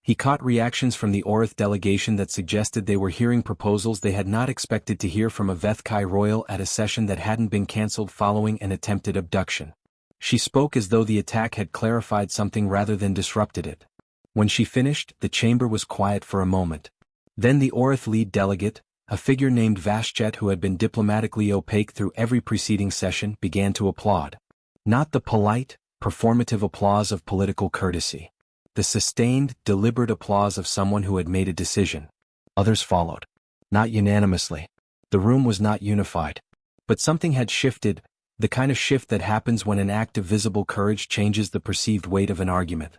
He caught reactions from the Orith delegation that suggested they were hearing proposals they had not expected to hear from a Vethkai royal at a session that hadn't been cancelled following an attempted abduction. She spoke as though the attack had clarified something rather than disrupted it. When she finished, the chamber was quiet for a moment. Then the Orith lead delegate, a figure named Vashjet who had been diplomatically opaque through every preceding session, began to applaud. Not the polite, performative applause of political courtesy. The sustained, deliberate applause of someone who had made a decision. Others followed. Not unanimously. The room was not unified. But something had shifted, the kind of shift that happens when an act of visible courage changes the perceived weight of an argument.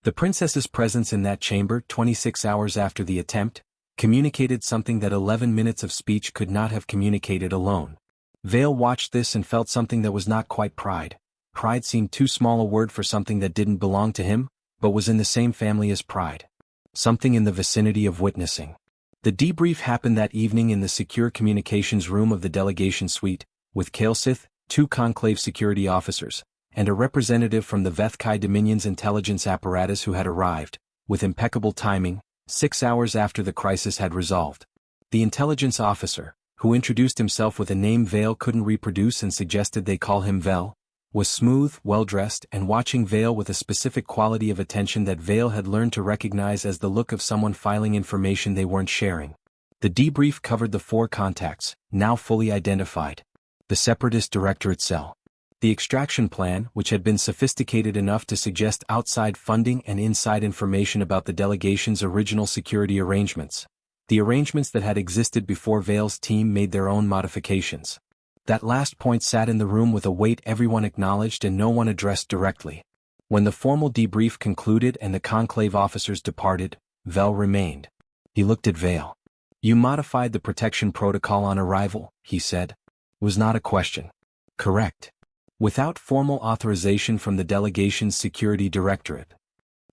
The princess's presence in that chamber 26 hours after the attempt communicated something that 11 minutes of speech could not have communicated alone. Vale watched this and felt something that was not quite pride. Pride seemed too small a word for something that didn't belong to him, but was in the same family as pride. Something in the vicinity of witnessing. The debrief happened that evening in the secure communications room of the delegation suite, with Kaelsith, 2 conclave security officers, and a representative from the Vethkai Dominion's intelligence apparatus who had arrived, with impeccable timing, 6 hours after the crisis had resolved. The intelligence officer, who introduced himself with a name Vale couldn't reproduce and suggested they call him Vel, was smooth, well-dressed and watching Vale with a specific quality of attention that Vale had learned to recognize as the look of someone filing information they weren't sharing. The debrief covered the 4 contacts, now fully identified. The Separatist Directorate cell. The extraction plan, which had been sophisticated enough to suggest outside funding and inside information about the delegation's original security arrangements. The arrangements that had existed before Vale's team made their own modifications. That last point sat in the room with a weight everyone acknowledged and no one addressed directly. When the formal debrief concluded and the conclave officers departed, Vel remained. He looked at Vale. "You modified the protection protocol on arrival," he said. "Was not a question." "Correct. Without formal authorization from the delegation's security directorate."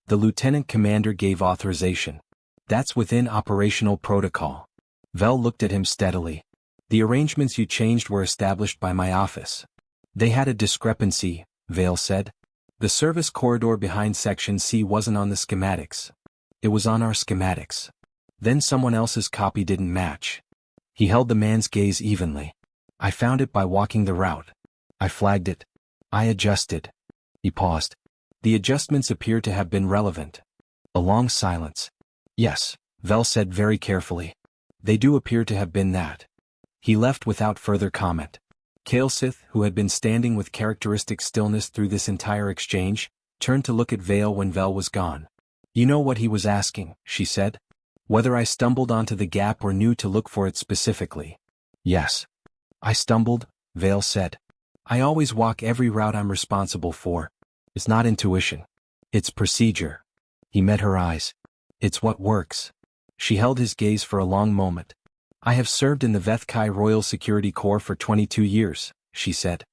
The lieutenant commander gave authorization. "That's within operational protocol." Vel looked at him steadily. "The arrangements you changed were established by my office." "They had a discrepancy," Vale said. "The service corridor behind Section C wasn't on the schematics. It was on our schematics. Then someone else's copy didn't match." He held the man's gaze evenly. "I found it by walking the route. I flagged it. I adjusted." He paused. "The adjustments appear to have been relevant." A long silence. "Yes," Vel said very carefully. "They do appear to have been that." He left without further comment. Kaelsith, who had been standing with characteristic stillness through this entire exchange, turned to look at Vale when Vel was gone. "You know what he was asking," she said. "Whether I stumbled onto the gap or knew to look for it specifically." "Yes. I stumbled," Vale said. "I always walk every route I'm responsible for. It's not intuition. It's procedure." He met her eyes. "It's what works." She held his gaze for a long moment. "I have served in the Vethkai Royal Security Corps for 22 years, she said.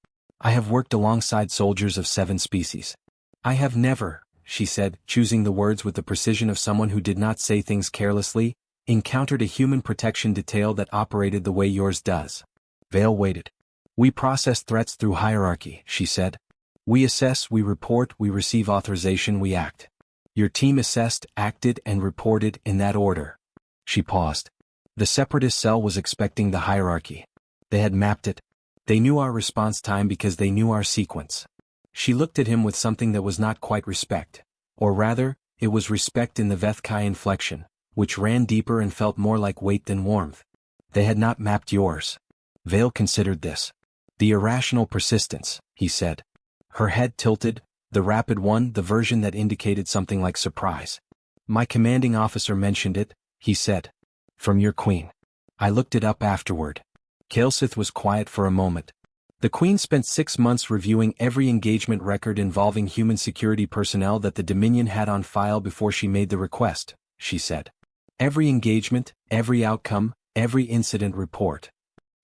"I have worked alongside soldiers of 7 species. I have never," she said, choosing the words with the precision of someone who did not say things carelessly, "encountered a human protection detail that operated the way yours does." Vale waited. "We process threats through hierarchy," she said. "We assess, we report, we receive authorization, we act. Your team assessed, acted, and reported in that order." She paused. The Separatist cell was expecting the hierarchy. They had mapped it. They knew our response time because they knew our sequence. She looked at him with something that was not quite respect. Or rather, it was respect in the Vethkai inflection, which ran deeper and felt more like weight than warmth. "They had not mapped yours." Vale considered this. "The irrational persistence," he said. Her head tilted, the rapid one, the version that indicated something like surprise. "My commanding officer mentioned it," he said. "From your queen. I looked it up afterward." Kaelsith was quiet for a moment. "The Queen spent 6 months reviewing every engagement record involving human security personnel that the Dominion had on file before she made the request," she said. "Every engagement, every outcome, every incident report."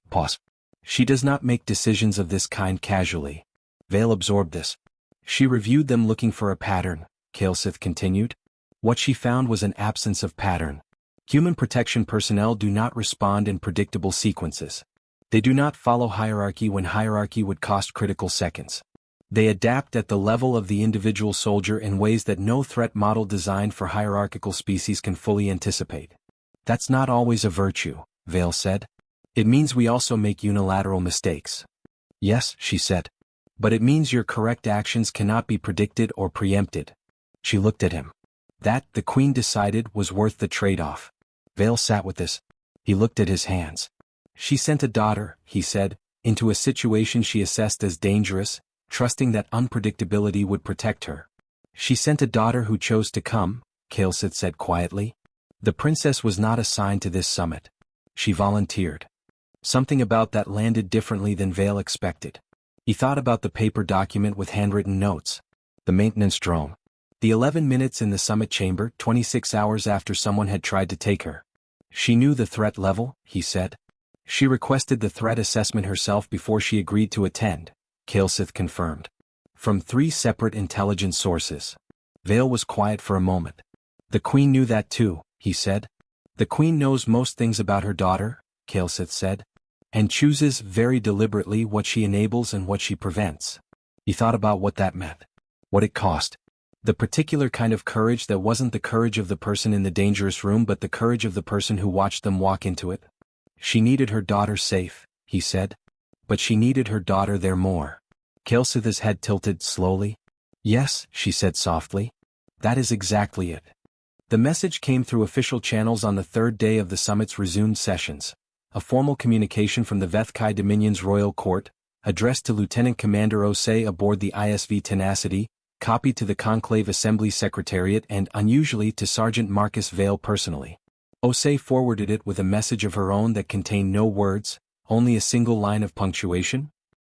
Pause. "She does not make decisions of this kind casually." Vale absorbed this. "She reviewed them looking for a pattern," Kaelsith continued. "What she found was an absence of pattern. Human protection personnel do not respond in predictable sequences. They do not follow hierarchy when hierarchy would cost critical seconds. They adapt at the level of the individual soldier in ways that no threat model designed for hierarchical species can fully anticipate. That's not always a virtue," Vale said. "It means we also make unilateral mistakes." "Yes," she said. "But it means your correct actions cannot be predicted or preempted." She looked at him. That, the Queen decided, was worth the trade-off. Vale sat with this. He looked at his hands. "She sent a daughter," he said, "into a situation she assessed as dangerous, trusting that unpredictability would protect her. She sent a daughter who chose to come," Kaelsith said quietly. "The princess was not assigned to this summit. She volunteered." Something about that landed differently than Vale expected. He thought about the paper document with handwritten notes. The maintenance drone. The 11 minutes in the summit chamber, 26 hours after someone had tried to take her. "She knew the threat level," he said. "She requested the threat assessment herself before she agreed to attend," Kaelsith confirmed. "From 3 separate intelligence sources." Vale was quiet for a moment. "The Queen knew that too," he said. "The Queen knows most things about her daughter," Kaelsith said, "and chooses very deliberately what she enables and what she prevents." He thought about what that meant. What it cost. The particular kind of courage that wasn't the courage of the person in the dangerous room but the courage of the person who watched them walk into it. She needed her daughter safe, he said. But she needed her daughter there more. Kelsitha's head tilted slowly. Yes, she said softly. That is exactly it. The message came through official channels on the third day of the summit's resumed sessions. A formal communication from the Vethkai Dominion's royal court, addressed to Lieutenant Commander Osei aboard the ISV Tenacity, copied to the Conclave Assembly Secretariat and, unusually, to Sergeant Marcus Vale personally. Osei forwarded it with a message of her own that contained no words, only a single line of punctuation.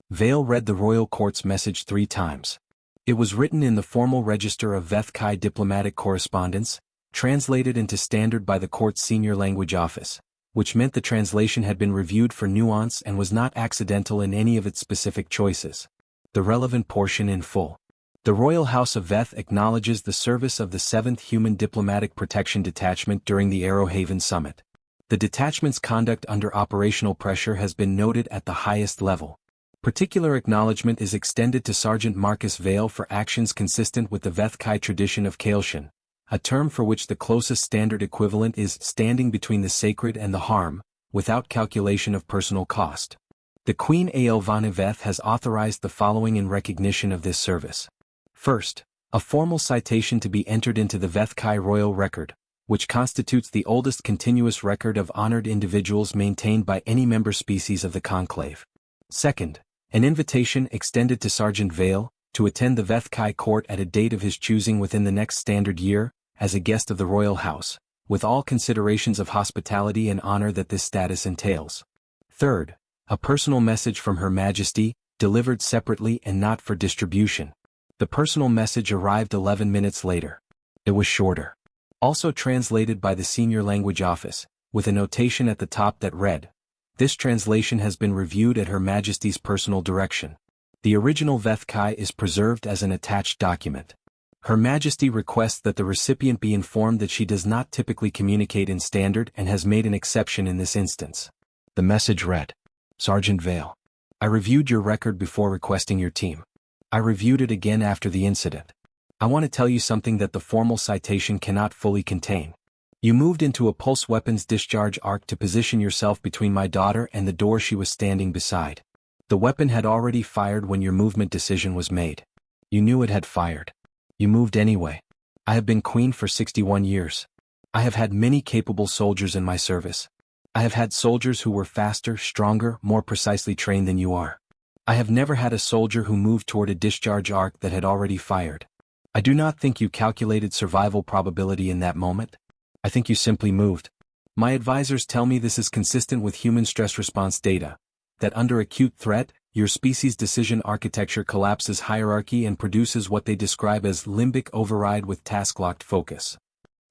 Vale read the royal court's message 3 times. It was written in the formal register of Vethkai diplomatic correspondence, translated into standard by the court's senior language office, which meant the translation had been reviewed for nuance and was not accidental in any of its specific choices. The relevant portion in full. The Royal House of Veth acknowledges the service of the 7th Human Diplomatic Protection Detachment during the Arrowhaven Summit. The detachment's conduct under operational pressure has been noted at the highest level. Particular acknowledgement is extended to Sergeant Marcus Vale for actions consistent with the Vethkai tradition of Kaelshin, a term for which the closest standard equivalent is standing between the sacred and the harm, without calculation of personal cost. The Queen Aelvane Veth has authorized the following in recognition of this service. First, a formal citation to be entered into the Vethkai Royal Record, which constitutes the oldest continuous record of honored individuals maintained by any member species of the Conclave. Second, an invitation extended to Sergeant Vale, to attend the Vethkai court at a date of his choosing within the next standard year, as a guest of the Royal House, with all considerations of hospitality and honor that this status entails. Third, a personal message from Her Majesty, delivered separately and not for distribution. The personal message arrived 11 minutes later. It was shorter. Also translated by the Senior Language Office, with a notation at the top that read, "This translation has been reviewed at Her Majesty's personal direction. The original Vethkai is preserved as an attached document. Her Majesty requests that the recipient be informed that she does not typically communicate in standard and has made an exception in this instance." The message read, Sergeant Vale, I reviewed your record before requesting your team. I reviewed it again after the incident. I want to tell you something that the formal citation cannot fully contain. You moved into a pulse weapons discharge arc to position yourself between my daughter and the door she was standing beside. The weapon had already fired when your movement decision was made. You knew it had fired. You moved anyway. I have been queen for 61 years. I have had many capable soldiers in my service. I have had soldiers who were faster, stronger, more precisely trained than you are. I have never had a soldier who moved toward a discharge arc that had already fired. I do not think you calculated survival probability in that moment. I think you simply moved. My advisors tell me this is consistent with human stress response data, that under acute threat, your species' decision architecture collapses hierarchy and produces what they describe as limbic override with task-locked focus.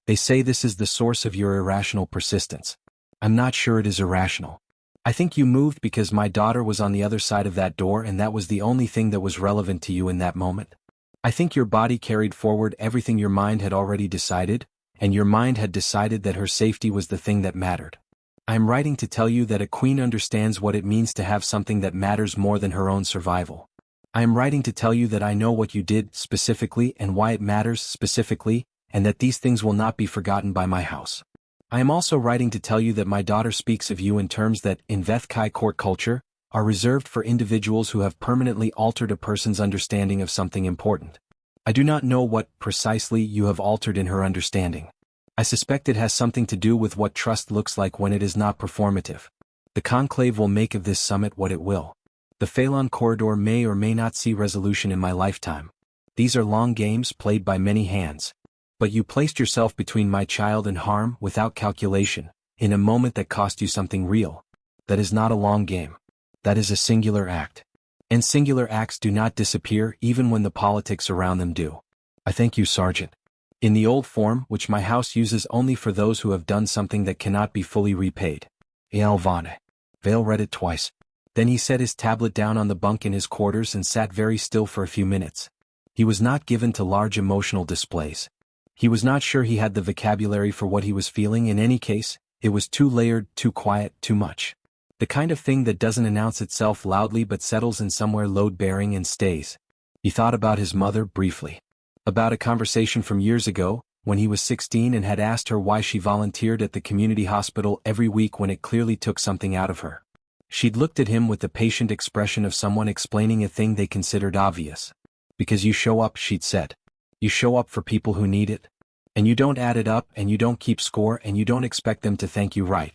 They say this is the source of your irrational persistence. I'm not sure it is irrational. I think you moved because my daughter was on the other side of that door and that was the only thing that was relevant to you in that moment. I think your body carried forward everything your mind had already decided, and your mind had decided that her safety was the thing that mattered. I am writing to tell you that a queen understands what it means to have something that matters more than her own survival. I am writing to tell you that I know what you did specifically and why it matters specifically, and that these things will not be forgotten by my house. I am also writing to tell you that my daughter speaks of you in terms that, in Vethkai court culture, are reserved for individuals who have permanently altered a person's understanding of something important. I do not know what, precisely, you have altered in her understanding. I suspect it has something to do with what trust looks like when it is not performative. The conclave will make of this summit what it will. The Phalon corridor may or may not see resolution in my lifetime. These are long games played by many hands. But you placed yourself between my child and harm without calculation, in a moment that cost you something real. That is not a long game. That is a singular act. And singular acts do not disappear even when the politics around them do. I thank you, Sergeant. In the old form, which my house uses only for those who have done something that cannot be fully repaid. Aelvane. Vale read it twice. Then he set his tablet down on the bunk in his quarters and sat very still for a few minutes. He was not given to large emotional displays. He was not sure he had the vocabulary for what he was feeling in any case. It was too layered, too quiet, too much. The kind of thing that doesn't announce itself loudly but settles in somewhere load-bearing and stays. He thought about his mother briefly. About a conversation from years ago, when he was 16 and had asked her why she volunteered at the community hospital every week when it clearly took something out of her. She'd looked at him with the patient expression of someone explaining a thing they considered obvious. Because you show up, she'd said. You show up for people who need it. And you don't add it up and you don't keep score and you don't expect them to thank you, right?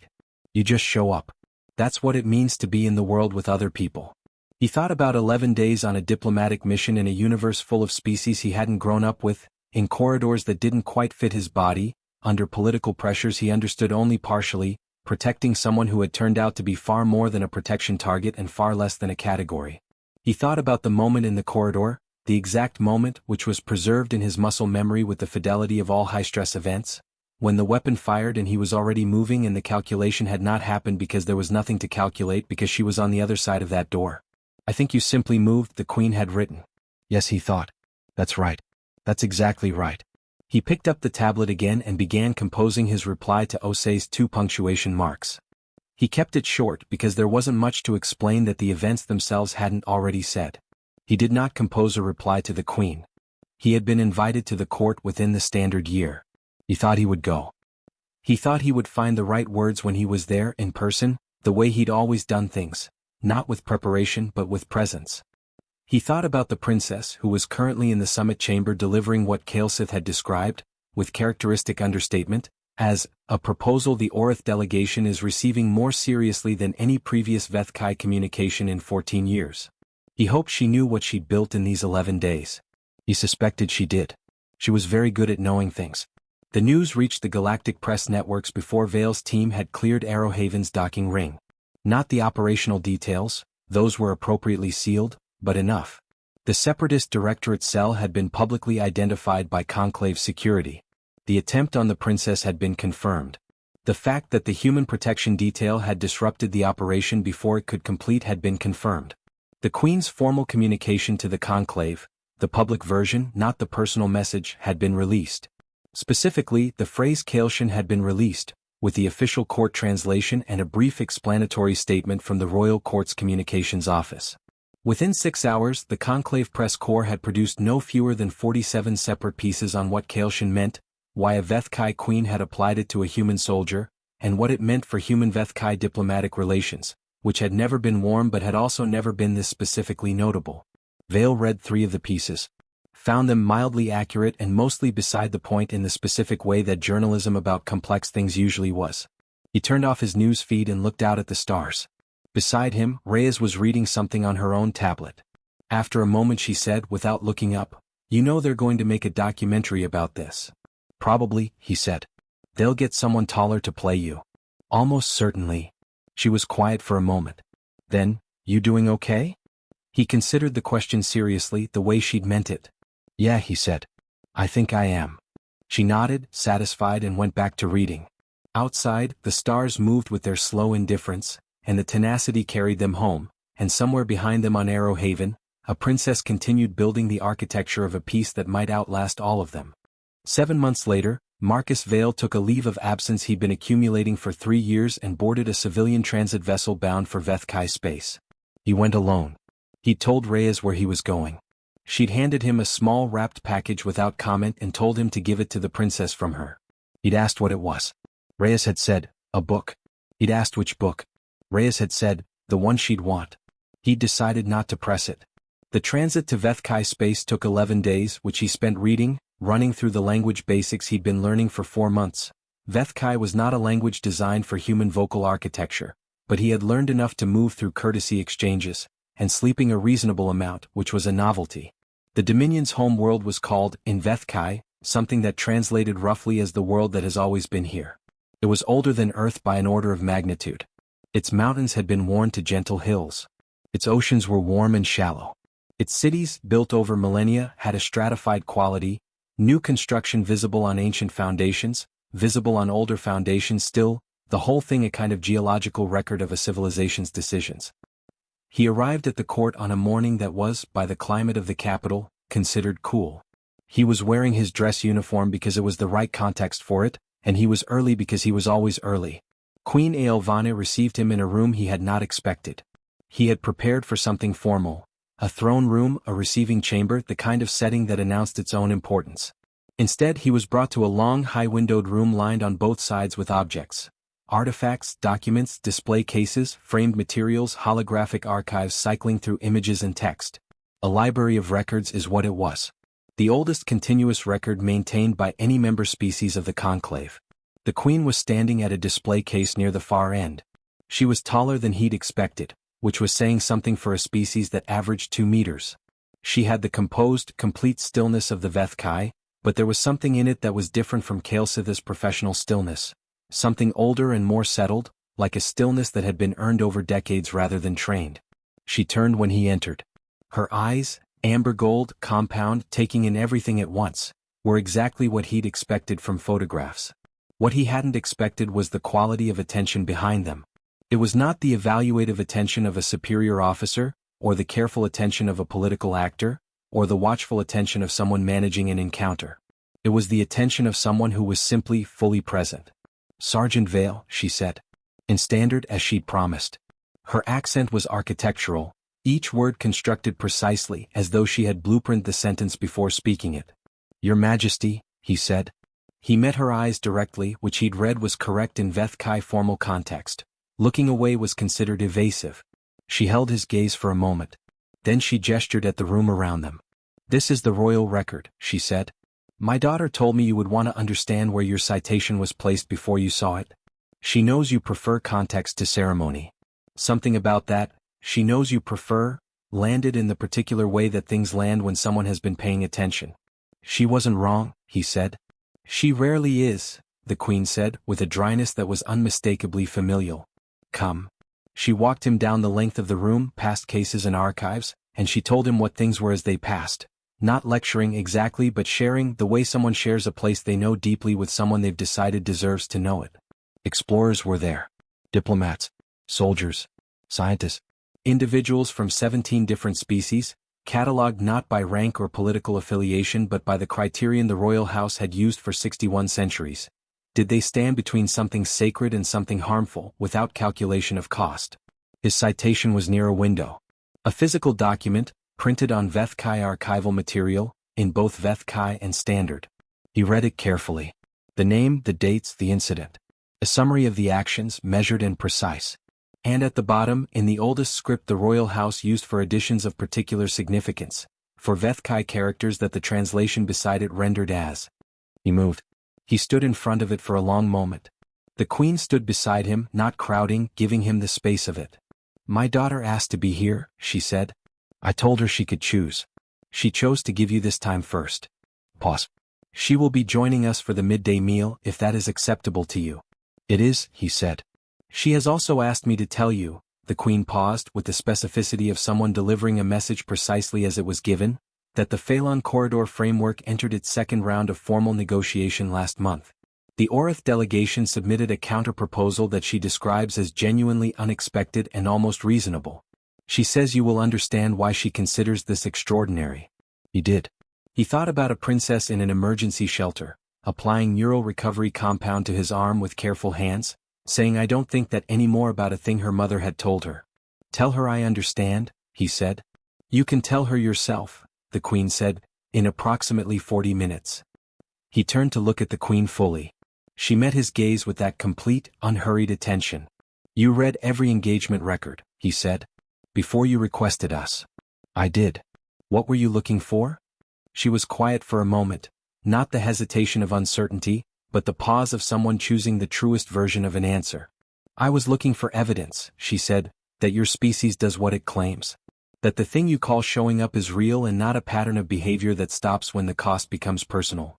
You just show up. That's what it means to be in the world with other people. He thought about 11 days on a diplomatic mission in a universe full of species he hadn't grown up with, in corridors that didn't quite fit his body, under political pressures he understood only partially, protecting someone who had turned out to be far more than a protection target and far less than a category. He thought about the moment in the corridor, the exact moment which was preserved in his muscle memory with the fidelity of all high-stress events, when the weapon fired and he was already moving and the calculation had not happened because there was nothing to calculate because she was on the other side of that door. I think you simply moved, the Queen had written. Yes, he thought. That's right. That's exactly right. He picked up the tablet again and began composing his reply to Osei's 2 punctuation marks. He kept it short because there wasn't much to explain that the events themselves hadn't already said. He did not compose a reply to the Queen. He had been invited to the court within the standard year. He thought he would go. He thought he would find the right words when he was there in person, the way he'd always done things, not with preparation but with presence. He thought about the princess who was currently in the summit chamber delivering what Kaelsith had described, with characteristic understatement, as a proposal the Orith delegation is receiving more seriously than any previous Vethkai communication in 14 years. He hoped she knew what she'd built in these 11 days. He suspected she did. She was very good at knowing things. The news reached the galactic press networks before Vale's team had cleared Arrowhaven's docking ring. Not the operational details, those were appropriately sealed, but enough. The Separatist Directorate cell had been publicly identified by Conclave security. The attempt on the princess had been confirmed. The fact that the human protection detail had disrupted the operation before it could complete had been confirmed. The Queen's formal communication to the Conclave, the public version, not the personal message, had been released. Specifically, the phrase Kaelshin had been released, with the official court translation and a brief explanatory statement from the Royal Court's Communications Office. Within 6 hours, the Conclave Press Corps had produced no fewer than 47 separate pieces on what Kaelshin meant, why a Vethkai queen had applied it to a human soldier, and what it meant for human Vethkai diplomatic relations, which had never been warm but had also never been this specifically notable. Vale read 3 of the pieces, found them mildly accurate and mostly beside the point in the specific way that journalism about complex things usually was. He turned off his news feed and looked out at the stars. Beside him, Reyes was reading something on her own tablet. After a moment she said, without looking up, "You know they're going to make a documentary about this." "Probably," he said. "They'll get someone taller to play you." "Almost certainly." She was quiet for a moment. Then, "You doing okay?" He considered the question seriously, the way she'd meant it. "Yeah," he said. "I think I am." She nodded, satisfied, and went back to reading. Outside, the stars moved with their slow indifference, and the tenacity carried them home, and somewhere behind them on Arrowhaven, a princess continued building the architecture of a peace that might outlast all of them. 7 months later, Marcus Vale took a leave of absence he'd been accumulating for 3 years and boarded a civilian transit vessel bound for Vethkai space. He went alone. He'd told Reyes where he was going. She'd handed him a small wrapped package without comment and told him to give it to the princess from her. He'd asked what it was. Reyes had said, "A book." He'd asked which book. Reyes had said, "The one she'd want." He'd decided not to press it. The transit to Vethkai space took 11 days, which he spent reading, running through the language basics he'd been learning for 4 months. Vethkai was not a language designed for human vocal architecture, but he had learned enough to move through courtesy exchanges, and sleeping a reasonable amount, which was a novelty. The Dominion's home world was called, in Vethkai, something that translated roughly as the world that has always been here. It was older than Earth by an order of magnitude. Its mountains had been worn to gentle hills. Its oceans were warm and shallow. Its cities, built over millennia, had a stratified quality, new construction visible on ancient foundations, visible on older foundations still, the whole thing a kind of geological record of a civilization's decisions. He arrived at the court on a morning that was, by the climate of the capital, considered cool. He was wearing his dress uniform because it was the right context for it, and he was early because he was always early. Queen Aelvane received him in a room he had not expected. He had prepared for something formal, A throne room, a receiving chamber, the kind of setting that announced its own importance. Instead, he was brought to a long, high-windowed room lined on both sides with objects. Artifacts, documents, display cases, framed materials, holographic archives cycling through images and text. A library of records is what it was. The oldest continuous record maintained by any member species of the conclave. The queen was standing at a display case near the far end. She was taller than he'd expected, which was saying something for a species that averaged 2 meters. She had the composed, complete stillness of the Vethkai, but there was something in it that was different from Kaelsith's professional stillness. Something older and more settled, like a stillness that had been earned over decades rather than trained. She turned when he entered. Her eyes, amber gold, compound, taking in everything at once, were exactly what he'd expected from photographs. What he hadn't expected was the quality of attention behind them. It was not the evaluative attention of a superior officer, or the careful attention of a political actor, or the watchful attention of someone managing an encounter. It was the attention of someone who was simply fully present. "Sergeant Vale," she said. In standard as she'd promised. Her accent was architectural, each word constructed precisely as though she had blueprinted the sentence before speaking it. "Your Majesty," he said. He met her eyes directly, which he'd read was correct in Vethkai formal context. Looking away was considered evasive. She held his gaze for a moment. Then she gestured at the room around them. "This is the royal record," she said. "My daughter told me you would want to understand where your citation was placed before you saw it. She knows you prefer context to ceremony. Something about that, she knows you prefer, landed in the particular way that things land when someone has been paying attention." "She wasn't wrong," he said. "She rarely is," the queen said, with a dryness that was unmistakably familial. "Come." She walked him down the length of the room, past cases and archives, and she told him what things were as they passed. Not lecturing exactly, but sharing the way someone shares a place they know deeply with someone they've decided deserves to know it. Explorers were there. Diplomats. Soldiers. Scientists. Individuals from 17 different species, catalogued not by rank or political affiliation but by the criterion the royal house had used for 61 centuries. Did they stand between something sacred and something harmful, without calculation of cost? His citation was near a window. A physical document, printed on Vethkai archival material, in both Vethkai and Standard. He read it carefully. The name, the dates, the incident. A summary of the actions, measured and precise. And at the bottom, in the oldest script the royal house used for editions of particular significance, for Vethkai characters that the translation beside it rendered as. He moved. He stood in front of it for a long moment. The queen stood beside him, not crowding, giving him the space of it. "My daughter asked to be here," she said. "I told her she could choose. She chose to give you this time first." Pause. "She will be joining us for the midday meal, if that is acceptable to you." "It is," he said. "She has also asked me to tell you," the queen paused with the specificity of someone delivering a message precisely as it was given, "that the Phelan Corridor Framework entered its second round of formal negotiation last month. The Orith delegation submitted a counter-proposal that she describes as genuinely unexpected and almost reasonable. She says you will understand why she considers this extraordinary." He did. He thought about a princess in an emergency shelter, applying neural recovery compound to his arm with careful hands, saying I don't think that any more about a thing her mother had told her. "Tell her I understand," he said. "You can tell her yourself," the queen said, in approximately 40 minutes. He turned to look at the queen fully. She met his gaze with that complete, unhurried attention. "You read every engagement record," he said. "Before you requested us." "I did." "What were you looking for?" She was quiet for a moment, not the hesitation of uncertainty, but the pause of someone choosing the truest version of an answer. "I was looking for evidence," she said, "that your species does what it claims. That the thing you call showing up is real and not a pattern of behavior that stops when the cost becomes personal."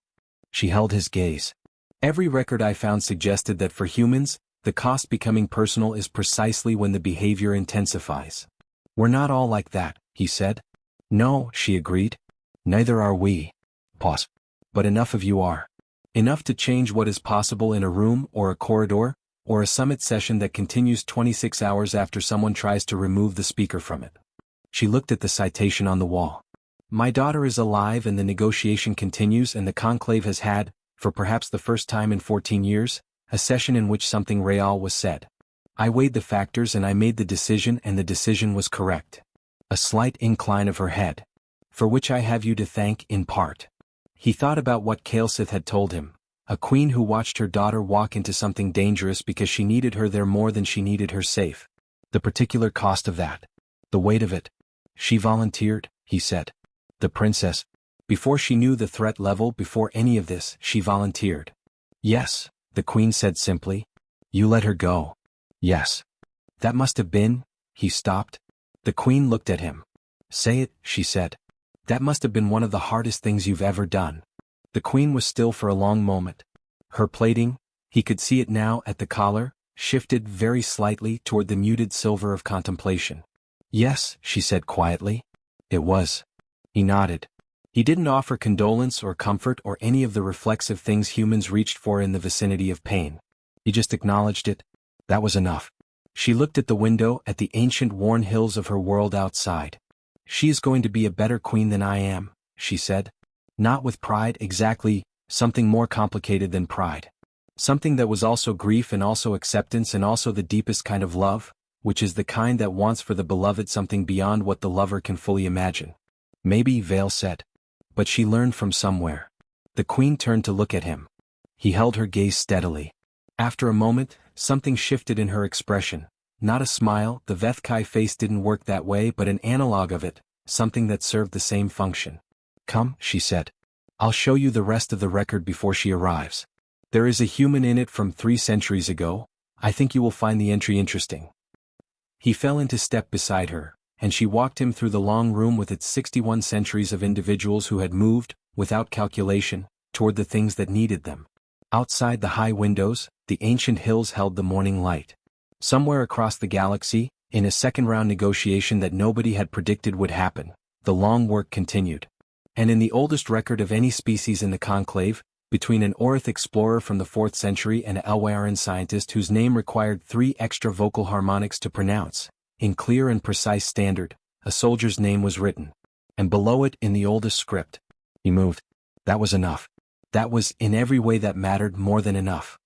She held his gaze. "Every record I found suggested that for humans, the cost becoming personal is precisely when the behavior intensifies. We're not all like that," he said. "No," she agreed. "Neither are we." Pause. "But enough of you are. Enough to change what is possible in a room or a corridor, or a summit session that continues 26 hours after someone tries to remove the speaker from it." She looked at the citation on the wall. "My daughter is alive and the negotiation continues and the conclave has had, for perhaps the first time in 14 years, a session in which something real was said. I weighed the factors and I made the decision and the decision was correct." A slight incline of her head. For which I have you to thank in part. He thought about what Kaelsith had told him, a queen who watched her daughter walk into something dangerous because she needed her there more than she needed her safe. The particular cost of that. The weight of it. She volunteered, he said. The princess. Before she knew the threat level, before any of this, she volunteered. Yes, the queen said simply. You let her go. Yes. That must have been, he stopped. The queen looked at him. Say it, she said. That must have been one of the hardest things you've ever done. The queen was still for a long moment. Her plating, he could see it now at the collar, shifted very slightly toward the muted silver of contemplation. Yes, she said quietly. It was. He nodded. He didn't offer condolence or comfort or any of the reflexive things humans reached for in the vicinity of pain. He just acknowledged it. That was enough. She looked at the window at the ancient worn hills of her world outside. She is going to be a better queen than I am, she said. Not with pride exactly, something more complicated than pride. Something that was also grief and also acceptance and also the deepest kind of love, which is the kind that wants for the beloved something beyond what the lover can fully imagine. Maybe, Vale said. But she learned from somewhere. The queen turned to look at him. He held her gaze steadily. After a moment, something shifted in her expression. Not a smile, the Vethkai face didn't work that way, but an analog of it, something that served the same function. Come, she said. I'll show you the rest of the record before she arrives. There is a human in it from 3 centuries ago. I think you will find the entry interesting. He fell into step beside her, and she walked him through the long room with its 61 centuries of individuals who had moved, without calculation, toward the things that needed them. Outside the high windows, the ancient hills held the morning light. Somewhere across the galaxy, in a second-round negotiation that nobody had predicted would happen, the long work continued. And in the oldest record of any species in the conclave, between an Orith explorer from the 4th century and an Elwaran scientist whose name required 3 extra vocal harmonics to pronounce, in clear and precise standard, a soldier's name was written. And below it in the oldest script. He moved. That was enough. That was, in every way that mattered, more than enough.